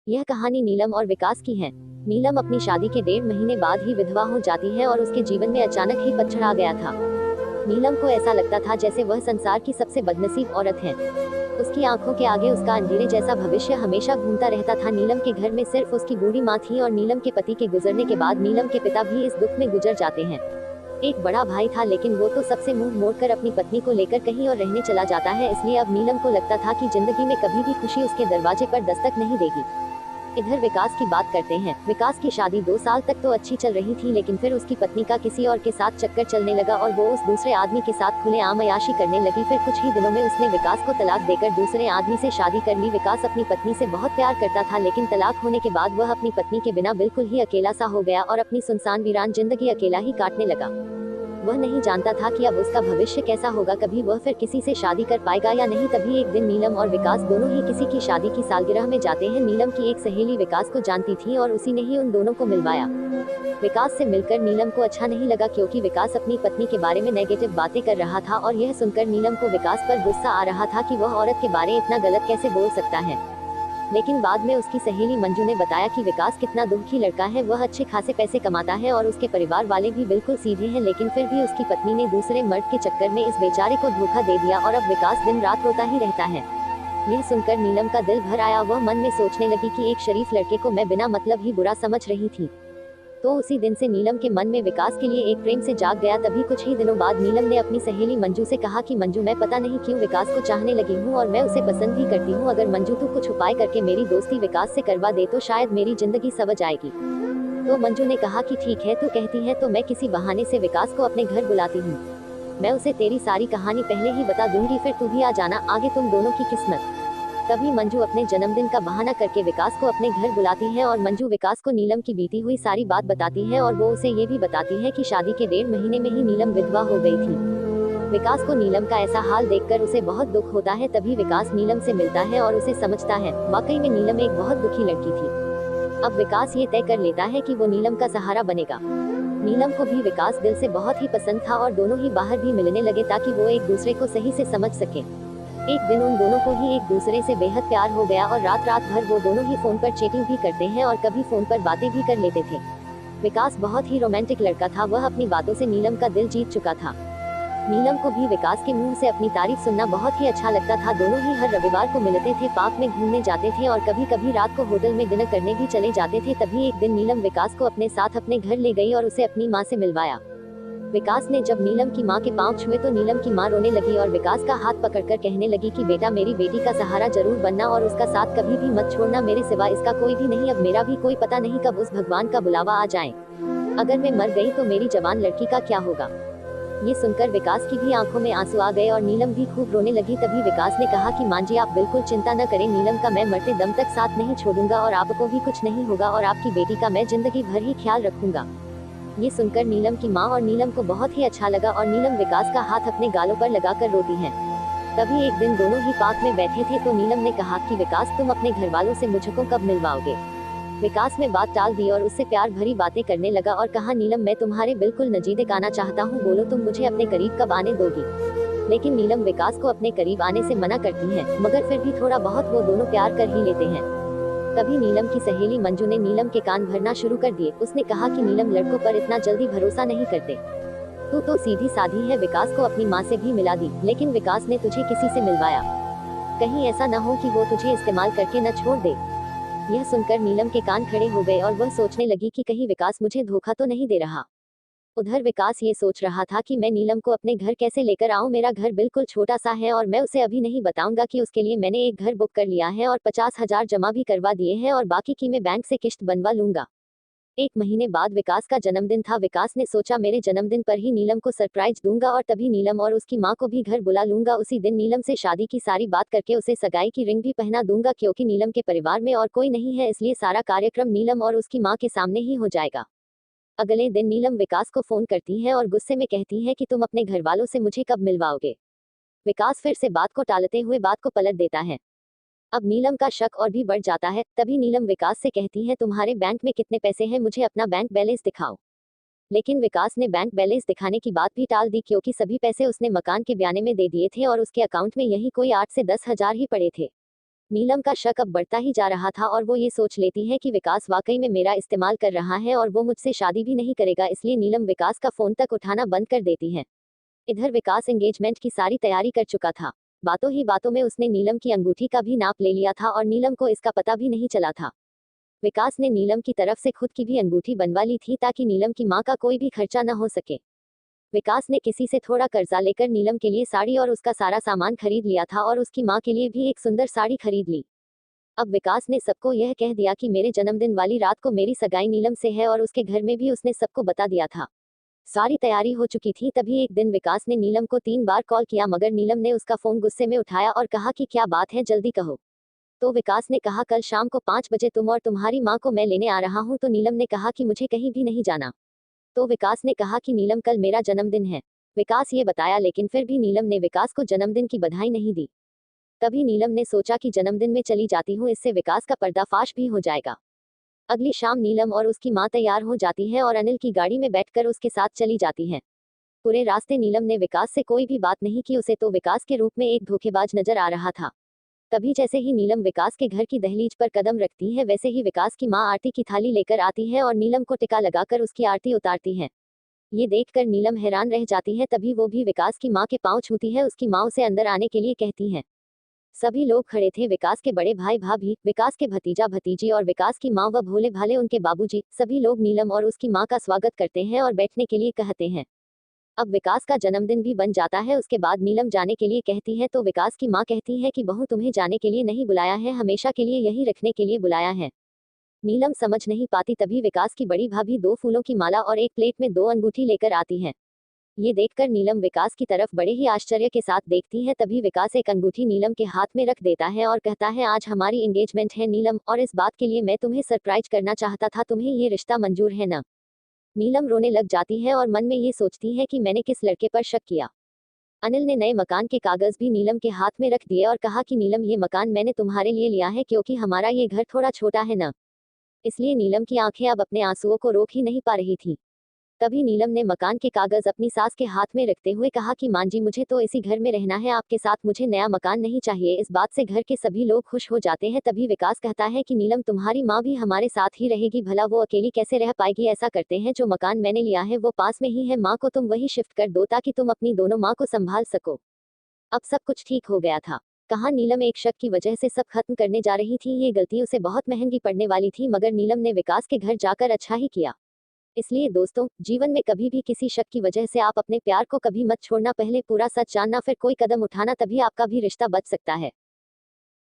यह कहानी नीलम और विकास की है। नीलम अपनी शादी के 1.5 महीने बाद ही विधवा हो जाती है और उसके जीवन में अचानक ही पतझड़ आ गया था। नीलम को ऐसा लगता था जैसे वह संसार की सबसे बदनसीब औरत है। उसकी आंखों के आगे उसका अंधेरे जैसा भविष्य हमेशा घूमता रहता था। नीलम के घर में सिर्फ उसकी बूढ़ी माँ थी और नीलम के पति के गुजरने के बाद नीलम के पिता भी इस दुख में गुजर जाते हैं। एक बड़ा भाई था, लेकिन वो तो सबसे मुंह मोड़कर अपनी पत्नी को लेकर कहीं और रहने चला जाता है। इसलिए अब नीलम को लगता था कि जिंदगी में कभी भी खुशी उसके दरवाजे पर दस्तक नहीं देगी। इधर विकास की बात करते हैं। विकास की शादी 2 साल तक तो अच्छी चल रही थी, लेकिन फिर उसकी पत्नी का किसी और के साथ चक्कर चलने लगा और वो उस दूसरे आदमी के साथ खुलेआम अय्याशी करने लगी। फिर कुछ ही दिनों में उसने विकास को तलाक देकर दूसरे आदमी से शादी कर ली। विकास अपनी पत्नी से बहुत प्यार करता था, लेकिन तलाक होने के बाद वह अपनी पत्नी के बिना बिल्कुल ही अकेला सा हो गया और अपनी सुनसान वीरान जिंदगी अकेला ही काटने लगा। वह नहीं जानता था कि अब उसका भविष्य कैसा होगा, कभी वह फिर किसी से शादी कर पाएगा या नहीं। तभी एक दिन नीलम और विकास दोनों ही किसी की शादी की सालगिरह में जाते हैं। नीलम की एक सहेली विकास को जानती थी और उसी ने ही उन दोनों को मिलवाया। विकास से मिलकर नीलम को अच्छा नहीं लगा, क्योंकि विकास अपनी पत्नी के बारे में नेगेटिव बातें कर रहा था और यह सुनकर नीलम को विकास पर गुस्सा आ रहा था कि वह औरत के बारे इतना गलत कैसे बोल सकता है। लेकिन बाद में उसकी सहेली मंजू ने बताया कि विकास कितना दुखी लड़का है। वह अच्छे खासे पैसे कमाता है और उसके परिवार वाले भी बिल्कुल सीधे हैं, लेकिन फिर भी उसकी पत्नी ने दूसरे मर्द के चक्कर में इस बेचारे को धोखा दे दिया और अब विकास दिन रात रोता ही रहता है। यह सुनकर नीलम का दिल भर आया। वह मन में सोचने लगी कि एक शरीफ लड़के को मैं बिना मतलब ही बुरा समझ रही थी। तो उसी दिन से नीलम के मन में विकास के लिए एक प्रेम से जाग गया। तभी कुछ ही दिनों बाद नीलम ने अपनी सहेली मंजू से कहा कि मंजू, मैं पता नहीं क्यों विकास को चाहने लगी हूँ और मैं उसे पसंद भी करती हूँ। अगर मंजू तू कुछ उपाय करके मेरी दोस्ती विकास से करवा दे तो शायद मेरी जिंदगी सवज जाएगी। तो मंजू ने कहा कि ठीक है, तू कहती है तो मैं किसी बहाने से विकास को अपने घर बुलाती हूँ। मैं उसे तेरी सारी कहानी पहले ही बता दूंगी, फिर तू भी आ जाना, आगे तुम दोनों की किस्मत। तभी मंजू अपने जन्मदिन का बहाना करके विकास को अपने घर बुलाती है और मंजू विकास को नीलम की बीती हुई सारी बात बताती है और वो उसे ये भी बताती है कि शादी के 1.5 महीने में ही नीलम विधवा हो गई थी। विकास को नीलम का ऐसा हाल देखकर उसे बहुत दुख होता है। तभी विकास नीलम से मिलता है और उसे समझता है वाकई में नीलम एक बहुत दुखी लड़की थी। अब विकास ये तय कर लेता है कि वो नीलम का सहारा बनेगा। नीलम को भी विकास दिल से बहुत ही पसंद था और दोनों ही बाहर भी मिलने लगे ताकि वो एक दूसरे को सही से समझ सके। एक दिन उन दोनों को ही एक दूसरे से बेहद प्यार हो गया और रात रात भर वो दोनों ही फोन पर चैटिंग भी करते हैं और कभी फोन पर बातें भी कर लेते थे। विकास बहुत ही रोमांटिक लड़का था। वह अपनी बातों से नीलम का दिल जीत चुका था। नीलम को भी विकास के मुंह से अपनी तारीफ सुनना बहुत ही अच्छा लगता था। दोनों ही हर रविवार को मिलते थे, पार्क में घूमने जाते थे और कभी कभी रात को होटल में डिनर करने भी चले जाते थे। तभी एक दिन नीलम विकास को अपने साथ अपने घर ले गई और उसे अपनी माँ से मिलवाया। विकास ने जब नीलम की माँ के पांव छुए तो नीलम की माँ रोने लगी और विकास का हाथ पकड़कर कहने लगी कि बेटा, मेरी बेटी का सहारा जरूर बनना और उसका साथ कभी भी मत छोड़ना। मेरे सिवा इसका कोई भी नहीं। अब मेरा भी कोई पता नहीं कब उस भगवान का बुलावा आ जाए। अगर मैं मर गई तो मेरी जवान लड़की का क्या होगा। ये सुनकर विकास की भी आंखों में आंसू आ गए और नीलम भी खूब रोने लगी। तभी विकास ने कहा कि माँ जी, आप बिल्कुल चिंता न करें, नीलम का मैं मरते दम तक साथ नहीं छोड़ूंगा और आपको भी कुछ नहीं होगा और आपकी बेटी का मैं जिंदगी भर ही ख्याल रखूंगा। ये सुनकर नीलम की माँ और नीलम को बहुत ही अच्छा लगा और नीलम विकास का हाथ अपने गालों पर लगाकर रोती है। तभी एक दिन दोनों ही पार्क में बैठे थे तो नीलम ने कहा कि विकास, तुम अपने घर वालों से मुझको कब मिलवाओगे। विकास ने बात टाल दी और उससे प्यार भरी बातें करने लगा और कहा, नीलम, मैं तुम्हारे बिल्कुल नजदीक आना चाहता हूँ, बोलो तुम मुझे अपने करीब कब आने दोगी। लेकिन नीलम विकास को अपने करीब आने से मना करती है, मगर फिर भी थोड़ा बहुत वो दोनों प्यार कर ही लेते हैं। तभी नीलम की सहेली मंजू ने नीलम के कान भरना शुरू कर दिए। उसने कहा कि नीलम लड़कों पर इतना जल्दी भरोसा नहीं करते। तू तो सीधी साधी है। विकास को अपनी माँ से भी मिला दी, लेकिन विकास ने तुझे किसी से मिलवाया। कहीं ऐसा न हो कि वो तुझे इस्तेमाल करके न छोड़ दे। यह सुनकर नीलम के कान खड़े हो गए और वह सोचने लगी कि कहीं विकास मुझे धोखा तो नहीं दे रहा। उधर विकास ये सोच रहा था कि मैं नीलम को अपने घर कैसे लेकर आऊं। मेरा घर बिल्कुल छोटा सा है और मैं उसे अभी नहीं बताऊंगा कि उसके लिए मैंने एक घर बुक कर लिया है और 50,000 जमा भी करवा दिए हैं और बाकी की मैं बैंक से किश्त बनवा लूंगा। 1 महीने बाद विकास का जन्मदिन था। विकास ने सोचा मेरे जन्मदिन पर ही नीलम को सरप्राइज दूंगा और तभी नीलम और उसकी माँ को भी घर बुला लूंगा। उसी दिन नीलम से शादी की सारी बात करके उसे सगाई की रिंग भी पहना दूंगा, क्योंकि नीलम के परिवार में और कोई नहीं है, इसलिए सारा कार्यक्रम नीलम और उसकी माँ के सामने ही हो जाएगा। अगले दिन नीलम विकास को फोन करती है और गुस्से में कहती है कि तुम अपने घर वालों से मुझे कब मिलवाओगे। विकास फिर से बात को टालते हुए बात को पलट देता है। अब नीलम का शक और भी बढ़ जाता है। तभी नीलम विकास से कहती है, तुम्हारे बैंक में कितने पैसे हैं, मुझे अपना बैंक बैलेंस दिखाओ। लेकिन विकास ने बैंक बैलेंस दिखाने की बात भी टाल दी, क्योंकि सभी पैसे उसने मकान के बयाने में दे दिए थे और उसके अकाउंट में यही कोई 8 से 10 हजार ही पड़े थे। नीलम का शक अब बढ़ता ही जा रहा था और वो ये सोच लेती है कि विकास वाकई में मेरा इस्तेमाल कर रहा है और वो मुझसे शादी भी नहीं करेगा, इसलिए नीलम विकास का फोन तक उठाना बंद कर देती है। इधर विकास एंगेजमेंट की सारी तैयारी कर चुका था। बातों ही बातों में उसने नीलम की अंगूठी का भी नाप ले लिया था और नीलम को इसका पता भी नहीं चला था। विकास ने नीलम की तरफ से खुद की भी अंगूठी बनवा ली थी ताकि नीलम की मां का कोई भी खर्चा न हो सके। विकास ने किसी से थोड़ा कर्जा लेकर नीलम के लिए साड़ी और उसका सारा सामान खरीद लिया था और उसकी मां के लिए भी एक सुंदर साड़ी खरीद ली। अब विकास ने सबको यह कह दिया कि मेरे जन्मदिन वाली रात को मेरी सगाई नीलम से है और उसके घर में भी उसने सबको बता दिया था। सारी तैयारी हो चुकी थी तभी एक दिन विकास ने नीलम को 3 बार कॉल किया मगर नीलम ने उसका फोन गुस्से में उठाया और कहा कि क्या बात है, जल्दी कहो। तो विकास ने कहा कल शाम को 5 बजे तुम और तुम्हारी माँ को मैं लेने आ रहा हूँ। तो नीलम ने कहा कि मुझे कहीं भी नहीं जाना। तो विकास ने कहा कि नीलम कल मेरा जन्मदिन है। विकास ये बताया लेकिन फिर भी नीलम ने विकास को जन्मदिन की बधाई नहीं दी। तभी नीलम ने सोचा कि जन्मदिन में चली जाती हूँ, इससे विकास का पर्दाफाश भी हो जाएगा। अगली शाम नीलम और उसकी माँ तैयार हो जाती है और अनिल की गाड़ी में बैठकर उसके साथ चली जाती है। पूरे रास्ते नीलम ने विकास से कोई भी बात नहीं की, उसे तो विकास के रूप में एक धोखेबाज नजर आ रहा था। तभी जैसे ही नीलम विकास के घर की दहलीज पर कदम रखती है वैसे ही विकास की माँ आरती की थाली लेकर आती है और नीलम को टिका लगाकर उसकी आरती उतारती है। ये देखकर नीलम हैरान रह जाती है, तभी वो भी विकास की माँ के पांव छूती है। उसकी माँ उसे अंदर आने के लिए कहती है। सभी लोग खड़े थे, विकास के बड़े भाई भाभी, विकास के भतीजा भतीजी और विकास की माँ व भोले भाले उनके बाबूजी। सभी लोग नीलम और उसकी माँ का स्वागत करते हैं और बैठने के लिए कहते हैं। अब विकास का जन्मदिन भी बन जाता है। उसके बाद नीलम जाने के लिए कहती है तो विकास की माँ कहती है कि बहू तुम्हें जाने के लिए नहीं बुलाया है, हमेशा के लिए यही रखने के लिए बुलाया है। नीलम समझ नहीं पाती, तभी विकास की बड़ी भाभी 2 फूलों की माला और एक प्लेट में 2 अंगूठी लेकर आती है। ये देखकर नीलम विकास की तरफ बड़े ही आश्चर्य के साथ देखती है। तभी विकास एक अंगूठी नीलम के हाथ में रख देता है और कहता है आज हमारी एंगेजमेंट है नीलम, और इस बात के लिए मैं तुम्हें सरप्राइज करना चाहता था, तुम्हें ये रिश्ता मंजूर है ना। नीलम रोने लग जाती है और मन में ये सोचती है कि मैंने किस लड़के पर शक किया। अनिल ने नए मकान के कागज भी नीलम के हाथ में रख दिए और कहा कि नीलम ये मकान मैंने तुम्हारे लिए लिया है क्योंकि हमारा ये घर थोड़ा छोटा है ना। इसलिए नीलम की आंखें अब अपने आंसुओं को रोक ही नहीं पा रही थी। तभी नीलम ने मकान के कागज अपनी सास के हाथ में रखते हुए कहा कि मां जी मुझे तो इसी घर में रहना है आपके साथ, मुझे नया मकान नहीं चाहिए। इस बात से घर के सभी लोग खुश हो जाते हैं। तभी विकास कहता है कि नीलम तुम्हारी माँ भी हमारे साथ ही रहेगी, भला वो अकेली कैसे रह पाएगी। ऐसा करते हैं, जो मकान मैंने लिया है वो पास में ही है, माँ को तुम वही शिफ्ट कर दो ताकि तुम अपनी दोनों माँ को संभाल सको। अब सब कुछ ठीक हो गया था। कहाँ नीलम एक शक की वजह से सब खत्म करने जा रही थी। ये गलती उसे बहुत महंगी पड़ने वाली थी मगर नीलम ने विकास के घर जाकर अच्छा ही किया। इसलिए दोस्तों, जीवन में कभी भी किसी शक की वजह से आप अपने प्यार को कभी मत छोड़ना, पहले पूरा सच जानना फिर कोई कदम उठाना, तभी आपका भी रिश्ता बच सकता है।